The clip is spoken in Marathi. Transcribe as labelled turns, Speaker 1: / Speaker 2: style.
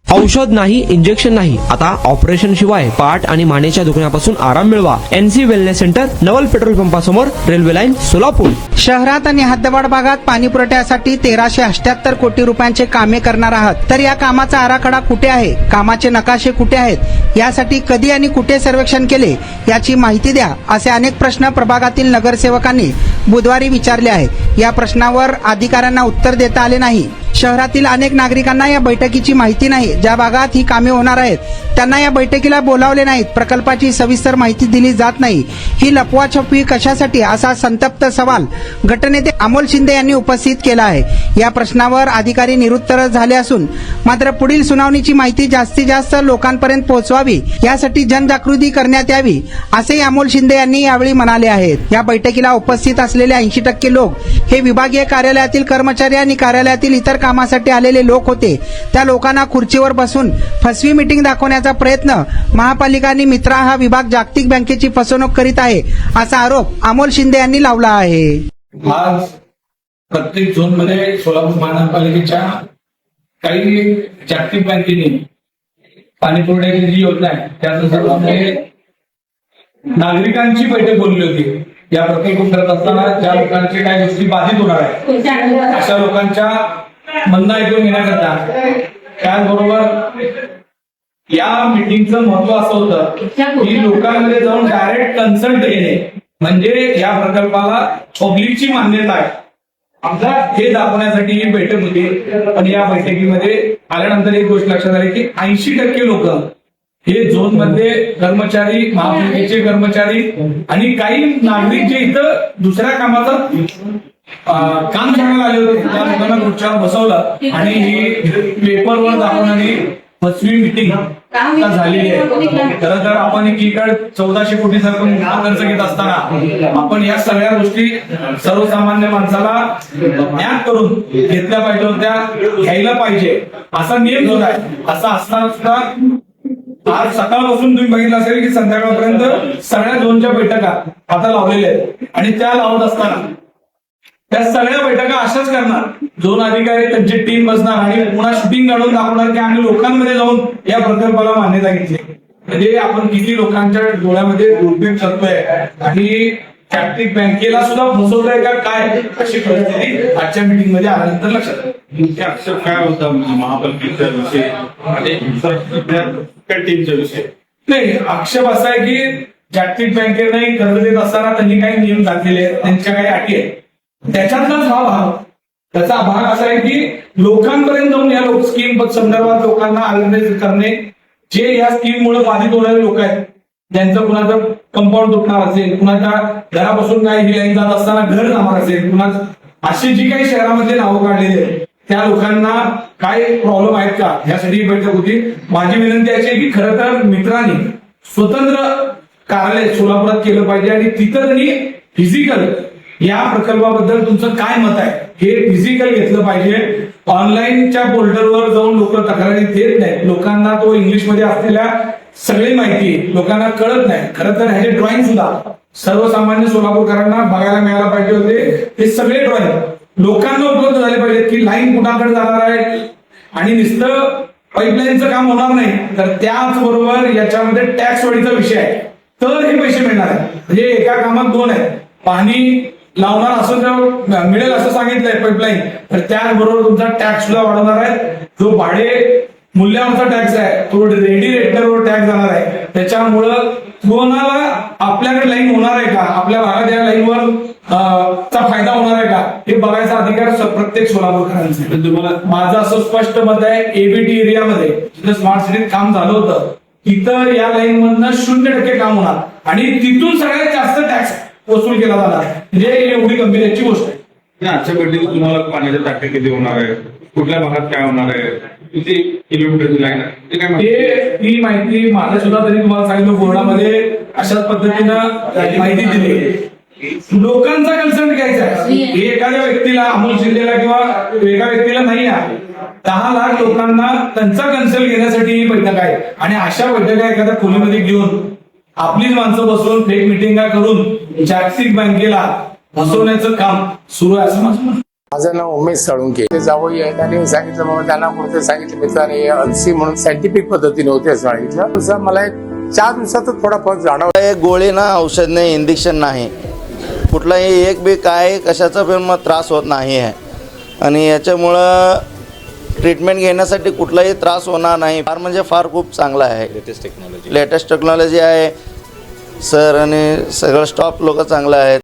Speaker 1: औषध नाही, इंजेक्शन नाही, आता ऑपरेशन शिवाय पाठ आणि मानेच्या दुखण्यापासून आराम मिळवा. NC वेलनेस सेंटर, नवल पेट्रोल पंपासमोर, रेल्वे लाईन, सोलापूर.
Speaker 2: शहरात आणि हद्दवाढ भागात पाणी पुरवठ्यासाठी 1378 कोटी रुपयांचे कामे करणार आहात. तर या कामाचा आराखडा कुठे आहे, कामाचे नकाशे कुठे आहेत, यासाठी कधी आणि कुठे सर्वेक्षण केले याची माहिती द्या, असे अनेक प्रश्न प्रभागातील नगरसेवकांनी बुधवारी विचारले आहे. या प्रश्नावर अधिकाऱ्यांना उत्तर देता आले नाही. शहरातील अनेक नागरिकांना या बैठकीची माहिती नाही. ज्या भागात ही कामे होणार आहेत त्यांना या बैठकीला बोलावले नाहीत. प्रकल्पाची सविस्तर माहिती दिली जात नाही. ही लपवाछपवी कशासाठी, असा संतप्त सवाल गटनेते अमोल शिंदे यांनी उपस्थित केला आहे. या प्रश्नावर अधिकारी निरुत्तर झाले असून मात्र पुढील सुनावणीची माहिती जास्तीत जास्त लोकांपर्यंत पोहोचवावी यासाठी जनजागृती करण्यात यावी, असेही अमोल शिंदे यांनी यावेळी म्हणाले आहेत. या बैठकीला उपस्थित असलेले 80% लोक हे विभागीय कार्यालयातील कर्मचारी आणि कार्यालयातील इतर कामासाठी आलेले लोक होते. त्या लोकांना खुर्चीवर बसून फसवी मीटिंग दाखवण्याचा प्रयत्न महापालिका आणि मित्रा हा विभाग जागतिक बँकेची फसवणूक करीत आहे, असा आरोप अमोल शिंदे यांनी लावला आहे.
Speaker 3: आज प्रत्येक झोन मध्ये सोलापूर महानगरपालिकेच्या काही जागतिक बँकेने पाणी पुरवठ्याची जी योजना आहे त्या संदर्भामध्ये नागरिकांची बैठक बोलली होती. या प्रकल्प करत असताना ज्या लोकांचे काही गोष्टी बाधित होणार आहे अशा लोकांच्या म्हणणं ऐकून घेण्याकरता, त्याचबरोबर या मीटिंगचं महत्व असं होतं की लोकांमध्ये जाऊन डायरेक्ट कन्सल्ट घेणे, म्हणजे या प्रकल्पाला पब्लिकची मान्यता आहे आमचा हे दाखवण्यासाठी ही बैठक होती. पण या बैठकीमध्ये आल्यानंतर एक गोष्ट लक्षात आली की 80% लोक हे झोन मध्ये कर्मचारी, महापालिकेचे कर्मचारी आणि काही नागरिक जे इथं दुसऱ्या कामाचं काम करायला आले होते त्या लोकांना खुर्च्यावर बसवलं आणि ही पेपरवर दाखवणारी फसवी मिटिंग झालेली आहे. खरं तर आपण एकीकडे 1400 कोटी सारखं खर्च घेत असताना आपण या सगळ्या गोष्टी सर्वसामान्य माणसाला ज्ञान करून घेतल्या पाहिजे होत्या, घ्यायला पाहिजे असा नियम जो आहे. असा असताना सुद्धा आज सकाळपासून तुम्ही बघितलं असेल की संध्याकाळपर्यंत सगळ्या झोनच्या बैठका आता लावलेल्या आहेत आणि त्या लावत असताना त्या सगळ्या बैठका अशाच करणार. झोन अधिकारी त्यांची टीम बसणार आणि पुन्हा शूटिंग काढून दाखवणार की आम्ही लोकांमध्ये जाऊन या प्रकल्पाला मान्यता घेतली. म्हणजे आपण किती लोकांच्या डोळ्यामध्ये दुर्बीण करतोय आणि जागतिक बँकेला सुद्धा फसवतोय का काय, अशी परिस्थिती आजच्या मीटिंग मध्ये आल्यानंतर लक्षात
Speaker 4: आक्षेप काय होता महापालिकेचा विषय आणि टीमचा विषय?
Speaker 3: नाही, आक्षेप असा आहे की जागतिक बँकेने कर्ज देत असताना त्यांनी काही नियम घातलेले आहेत, त्यांच्या काही अटी आहेत. त्याच्यातलाच हा भाग, त्याचा भाग असा आहे की लोकांपर्यंत जाऊन या स्कीम संदर्भात लोकांना अवेअरनेस करणे. जे या स्कीम मुळे बाधित होणारे लोक आहेत, ज्यांचं कुणाचं कंपाऊंड तुटणार असेल, कुणाच्या घरापासून काही ही लाईन जात असताना घर जाणार असेल, कुणा अशी जी काही शहरामध्ये नावं काढलेली आहेत त्या लोकांना काय प्रॉब्लेम आहेत का, यासाठी ही बैठक होती. माझी विनंती अशी आहे की खरं तर मित्रांनी स्वतंत्र कार्यालय सोलापुरात केलं पाहिजे आणि तिथं त्यांनी फिजिकल या प्रकल्पाबद्दल तुमचं काय मत आहे हे फिजिकल घेतलं पाहिजे. ऑनलाईनच्या पोर्टलवर जाऊन लोक तक्रारी देत नाहीत. लोकांना तो इंग्लिशमध्ये असलेल्या सगळी माहिती लोकांना कळत नाही. खरं तर ह्याचे ड्रॉइंग सुद्धा सर्वसामान्य सोलापूरकरांना बघायला मिळायला पाहिजे होते. हे सगळे ड्रॉइंग लोकांना उपलब्ध झाले पाहिजेत की लाईन कुणाकडे जाणार आहे आणि नुसतं पाईपलाईनचं काम होणार नाही तर त्याचबरोबर याच्यामध्ये टॅक्स वाढीचा विषय आहे तर हे पैसे मिळणार आहेत. म्हणजे एका कामात दोन आहेत. पाणी लावणार असं जर मिळेल असं सांगितलंय पाईपलाईन, तर त्याचबरोबर तुमचा टॅक्स सुद्धा वाढवणार आहे. जो भाडे मूल्यावरचा टॅक्स आहे तो रेडी रेटरवर टॅक्स जाणार आहे. त्याच्यामुळं कोणाला आपल्याकडे लाईन होणार आहे का, आपल्या भागात या लाईनवर चा फायदा होणार आहे का हे बघायचा अधिकार प्रत्येक सोलापूरकरांचा. तुम्हाला माझं असं स्पष्ट मत आहे, एबीटी एरियामध्ये जिथं स्मार्ट सिटीत काम झालं होतं तिथं या लाईन मधनं 0% काम होणार आणि तिथून सगळ्यात जास्त टॅक्स वसूल केला जाणार. म्हणजे एवढी गंभीरची गोष्ट आहे.
Speaker 4: आजच्या बैठकीत तुम्हाला पाण्याचे टाके किती होणार आहे, कुठल्या भागात काय होणार आहे, किती किलोमीटरची लाईन आहे,
Speaker 3: ही माहिती माझ्या सुद्धा तरी तुम्हाला सांगितलं बोर्डामध्ये अशाच पद्धतीनं माहिती दिली. लोकांचा कन्सर्न घ्यायचा आहे. हे एखाद्या व्यक्तीला अमोल शिंदेला किंवा एका व्यक्तीला नाही आहे. 10 लाख लोकांना त्यांचा कन्सल्ट घेण्यासाठी ही बैठक आहे आणि अशा बैठका एखाद्या खोलीमध्ये घेऊन आपलीच माणसं बसवून फेक मिटिंगा करून जागतिक बँकेला फसवण्याचं काम सुरू आहे असं माझं
Speaker 5: माझं नाव उमेश साळुंके. ते जावई आहेत आणि सांगितलं बाबा त्यांना कुठे सांगितलं मित्राने अलसी म्हणून सायंटिफिक पद्धतीने होते असं सांगितलं. तसं मला एक 4 दिवसातच थोडा फरक जाणवला.
Speaker 6: एक गोळी ना, औषध नाही, इंजेक्शन नाही, कुठलाही एक बी काय कशाचा पण मग त्रास होत नाही आहे आणि याच्यामुळं ट्रीटमेंट घेण्यासाठी कुठलाही त्रास होणार नाही. फार म्हणजे फार खूप चांगला आहे. लेटेस्ट टेक्नॉलॉजी आहे सर आणि सगळं स्टॉफ लोक चांगलं आहेत.